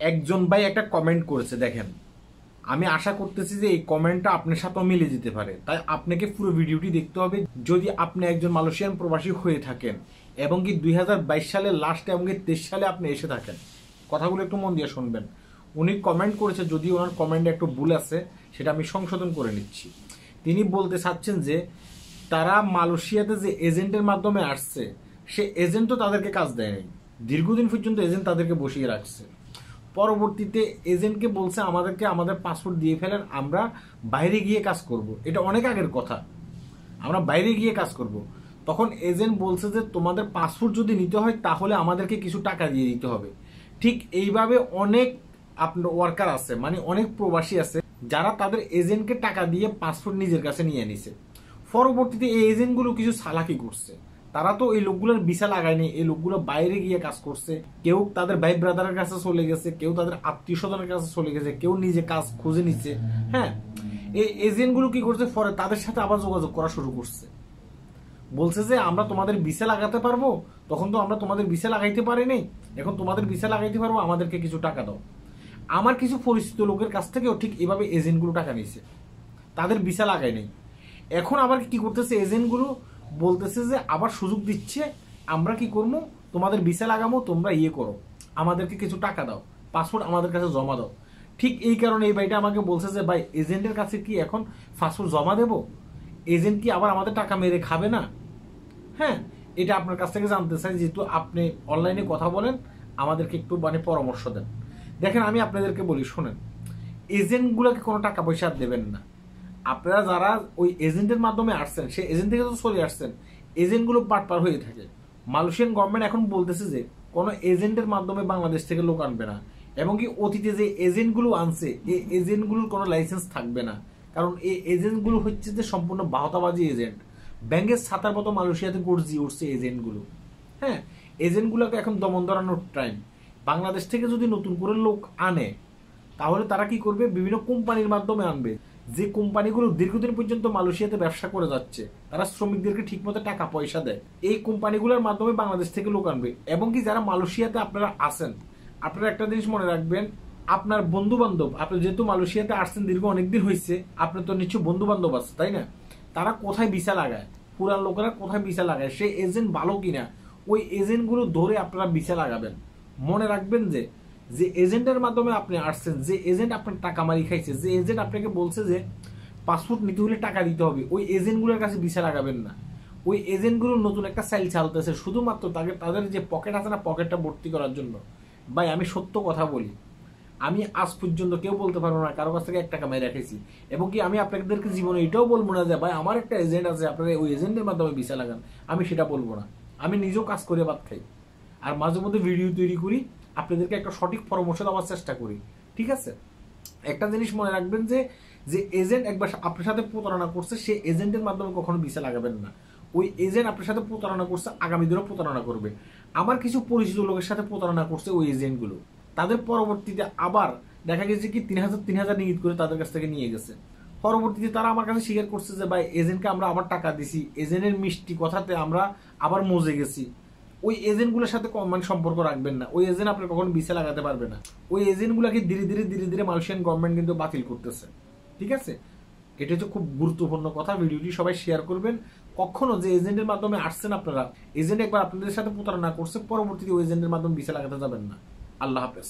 একজন ভাই একটা কমেন্ট করেছে, দেখেন আমি আশা করতেছি যে এই কমেন্টটা আপনার সাথেও মিলে যেতে পারে, তাই আপনাকে পুরো ভিডিওটি দেখতে হবে যদি আপনি একজন মালয়েশিয়ান প্রবাসী হয়ে থাকেন এবং কি 2022 সালের লাস্টে এবং 23 সালে আপনি এসে থাকেন। কথাগুলো একটু মন দিয়ে শুনবেন। উনি কমেন্ট করেছে, যদি ওনার কমেন্টে একটু ভুল আছে সেটা আমি সংশোধন করে নিচ্ছি। তিনি বলতে চাচ্ছেন যে তারা মালয়েশিয়াতে যে এজেন্টের মাধ্যমে আসছে সে এজেন্ট তো তাদেরকে কাজ দেয় নাই, দীর্ঘদিন পর্যন্ত এজেন্ট তাদেরকে বসিয়ে রাখছে। পরবর্তীতে এজেন্টকে বলছে আমাদেরকে আমাদের পাসপোর্ট দিয়ে ফেলেন, আমরা বাইরে গিয়ে কাজ করব। এটা অনেক আগের কথা, আমরা বাইরে গিয়ে কাজ করব। তখন এজেন্ট বলছে যে তোমাদের পাসপোর্ট যদি নিতে হয় তাহলে আমাদেরকে কিছু টাকা দিয়ে দিতে হবে। ঠিক এইভাবে অনেক আপনার ওয়ার্কার আছে, মানে অনেক প্রবাসী আছে যারা তাদের এজেন্টকে টাকা দিয়ে পাসপোর্ট নিজের কাছে নিয়ে নিছে। পরবর্তীতে এই এজেন্টগুলো কিছু চালাকি করছে, তারা তো এই লোকগুলোর ভিসা লাগায়নি, এই লোকগুলো বাইরে গিয়ে কাজ করছে। কেউ তাদের ভাই ব্রাদারের কাছে চলে গেছে, কেউ তাদের আত্মীয় স্বজনের কাছে চলে গেছে, কেউ নিজে কাজ খুঁজে নিচ্ছে। হ্যাঁ, এই এজেন্টগুলো কি করছে, পরে তাদের সাথে আবার যোগাযোগ করা শুরু করছে, বলছে যে আমরা তোমাদের ভিসা লাগাতে পারবো, তখন তো আমরা তোমাদের ভিসা লাগাইতে পারিনি, এখন তোমাদের ভিসা লাগাইতে পারবো, আমাদেরকে কিছু টাকা দাও। আমার কিছু পরিচিত লোকের কাছ থেকেও ঠিক এভাবে এজেন্টগুলো টাকা নিছে, তাদের ভিসা লাগাই নেই। এখন আবার কি করতেছে, এজেন্টগুলো বলতেছে যে আবার সুযোগ দিচ্ছে, আমরা কি করবো, তোমাদের ভিসা লাগাবো, তোমরা ইয়ে করো, আমাদেরকে কিছু টাকা দাও, পাসপোর্ট আমাদের কাছে জমা দাও। ঠিক এই কারণে এই ভাইটা আমাকে বলছে যে ভাই এজেন্টের কাছে কি এখন পাসপোর্ট জমা দেবো, এজেন্ট কি আবার আমাদের টাকা মেরে খাবে না? হ্যাঁ, এটা আপনার কাছ থেকে জানতে চাই, যেহেতু আপনি অনলাইনে কথা বলেন, আমাদেরকে একটু মানে পরামর্শ দেন। দেখেন আমি আপনাদেরকে বলি, শোনেন, এজেন্টগুলোকে কোনো টাকা পয়সা দেবেন না। আপনারা যারা ওই এজেন্টের মাধ্যমে আসছেন, সে এজেন্ট থেকে তো চলে আসছেন, এজেন্টগুলো পাটপার হয়ে থাকে। মালয়েশিয়ান গভর্নমেন্ট এখন বলতেছে যে কোনো এজেন্টের মাধ্যমে বাংলাদেশ থেকে লোক আনবে না, এবং কি অতীতে যে এজেন্টগুলো আনছে এই এজেন্টগুলোর কোনো লাইসেন্স থাকবে না, কারণ এই এজেন্টগুলো হচ্ছে যে সম্পূর্ণ বাহতাবাজি এজেন্ট। ব্যাংকের ছাতার মতো মালয়েশিয়াতে গর্জিয়ে উঠছে এজেন্টগুলো। হ্যাঁ, এজেন্টগুলোকে এখন দমন ধরানোর টাইম। বাংলাদেশ থেকে যদি নতুন করে লোক আনে তাহলে তারা কি করবে, বিভিন্ন কোম্পানির মাধ্যমে আনবে, যে কোম্পানিগুলো দীর্ঘদিন পর্যন্ত মালয়েশিয়াতে ব্যবসা করে যাচ্ছে, তারা শ্রমিকদেরকে ঠিকমতো টাকা পয়সা দেয়, এই কোম্পানিগুলোর মাধ্যমে বাংলাদেশ থেকে লোক আনবে। এবং কি যারা মালয়েশিয়াতে আপনারা আসেন, আপনারা একটা জিনিস মনে রাখবেন, আপনার বন্ধু বান্ধব, আপনি যেহেতু মালয়েশিয়াতে আসছেন দীর্ঘ অনেকদিন হয়েছে, আপনার তো নিশ্চয় বন্ধু বান্ধব আছে, তাই না? তারা কোথায় ভিসা লাগায়, পুরান লোকেরা কোথায় ভিসা লাগায়, সেই এজেন্ট ভালো কিনা, ওই এজেন্টগুলো ধরে আপনারা ভিসা লাগাবেন। মনে রাখবেন যে যে এজেন্টের মাধ্যমে আপনি আসছেন, যে এজেন্ট আপনার টাকা মারি খাইছে, যে এজেন্ট আপনাকে বলছে যে পাসপোর্ট নিতে হলে টাকা দিতে হবে, ওই এজেন্টগুলোর কাছে ভিসা লাগাবেন না। ওই এজেন্টগুলো নতুন একটা সাইল চালতেছে শুধুমাত্র তাদের যে পকেট আছে না, পকেটটা ভর্তি করার জন্য। ভাই আমি সত্য কথা বলি, আমি আজ পর্যন্ত কেউ বলতে পারবো না কারো কাছ থেকে 1 টাকা মেরে রেখেছি। এবং কি আমি আপনাদেরকে জীবনে এটাও বলবো না যে ভাই আমার একটা এজেন্ট আছে, আপনারা ওই এজেন্টের মাধ্যমে ভিসা লাগান, আমি সেটা বলবো না। আমি নিজেও কাজ করে ভাত খাই, আর মাঝে মধ্যে ভিডিও তৈরি করি, আপনাদেরকে একটা সঠিক পরামর্শ দেওয়ার চেষ্টা করি, ঠিক আছে? একটা জিনিস মনে রাখবেন যে যে এজেন্ট একবার আপনার সাথে প্রতারণা করছে, সে এজেন্টের মাধ্যমে কখনো ভিসা লাগাবেন না। ওই এজেন্ট আপনার সাথে প্রতারণা করছে, আগামী দিনেও প্রতারণা করবে। আমার কিছু পরিচিত লোকের সাথে প্রতারণা করছে ওই এজেন্টগুলো, তাদের পরবর্তীতে আবার দেখা গেছে কি 3000 নিয়ত করে তাদের কাছ থেকে নিয়ে গেছে। পরবর্তীতে তারা আমার কাছে স্বীকার করছে যে ভাই এজেন্টকে আমরা আবার টাকা দিছি, এজেন্টের মিষ্টি কথাতে আমরা আবার মজে গেছি। ওই এজেন্টগুলোর সাথে মানে সম্পর্ক রাখবেন না, ওই এজেন্ট আপনি কখনো ভিসা লাগাতে পারবে না। ওই এজেন্টগুলোকে ধীরে ধীরে মালয়েশিয়ান গভর্নমেন্ট কিন্তু বাতিল করতেছে, ঠিক আছে? এটা হচ্ছে খুব গুরুত্বপূর্ণ কথা, ভিডিওটি সবাই শেয়ার করবেন। কখনো যে এজেন্টের মাধ্যমে আসছেন আপনারা, এজেন্ট একবার আপনাদের সাথে প্রতারণা করছে, পরবর্তীতে ওই এজেন্টের মাধ্যমে ভিসা লাগাতে যাবেন না। আল্লাহ হাফেজ।